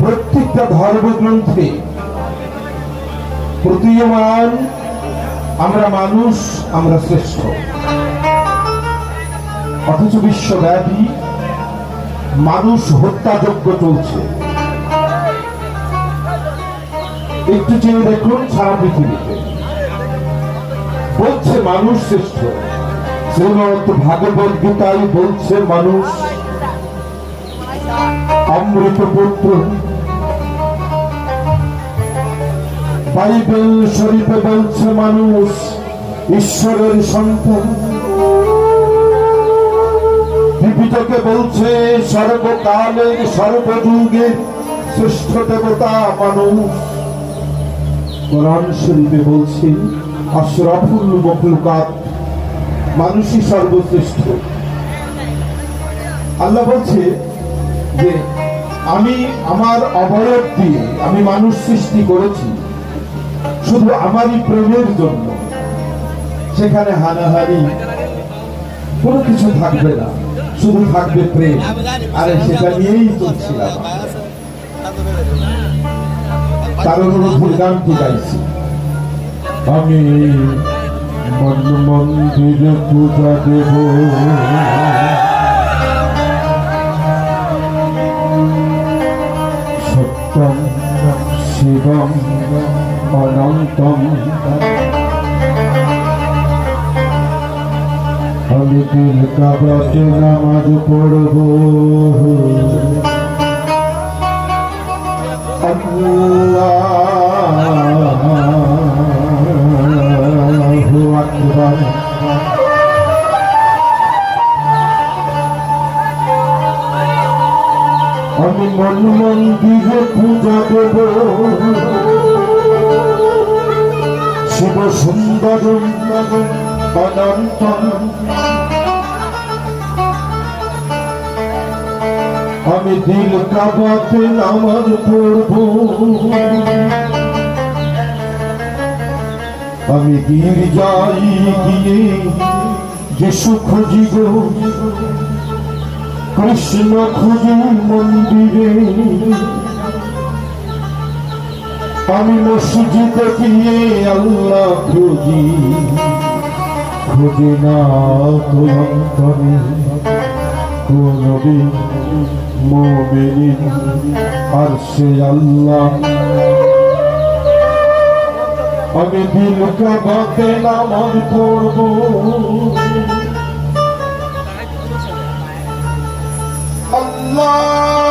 প্রত্যেকটা ধর্মগ্রন্থে প্রতীয়মান আমরা মানুষ, আমরা শ্রেষ্ঠ। অথচ বিশ্বব্যাপী মানুষ হত্যাযজ্ঞ চলছে। একটু চেয়ে দেখুন, সারা পৃথিবীতে বলছে মানুষ শ্রেষ্ঠ। শ্রীমদ ভাগবত গীতায় বলছে মানুষ অমৃত পুত্র, বাইবেল শরীফে বলছে মানুষ ঈশ্বরের সন্তান, ত্রিপিটকে বলছে সর্বকালের সর্বযুগের শ্রেষ্ঠ দেবতা মানুষ। কোরআন শরীফে বলছে আশরাফুল মখলুকাত, মানুষই সর্বশ্রেষ্ঠ। আল্লাহ বলছে যে আমি আমার অবয়ব দিয়ে আমি মানুষ সৃষ্টি করেছি শুধু আমারই প্রেমের জন্য। সেখানে হানাহানি কোনো কিছু থাকবে না, শুধু থাকবে প্রেম। আরে সেটা নিয়েই চলছিলাম। তার অনুরোধ গানটি গাইছি। আমি মন মন্দিরে পূজা দেব, সত্যম শিবম অনন্তম। আমি দিল কাবাতে নামাজ পড়ব, আল্লাহু আকবার। আমি মন মন্দিরে পূজা দেব, শিব সুন্দর অনন্ত। আমি দিল কাবাতে নামাজ পড়ব, আমি গির্জায় গিয়ে যিশু খুঁজি গো, কৃষ্ণ খুঁজি মন্দিরে। আমি মসজিদে গিয়ে আল্লাহ খুঁজি, খুঁজি না তো অন্তরে কোনদিন মুমিন আরশে আল্লাহ। আমি দিল কাবাতে নামাজ পড়ব, আল্লাহ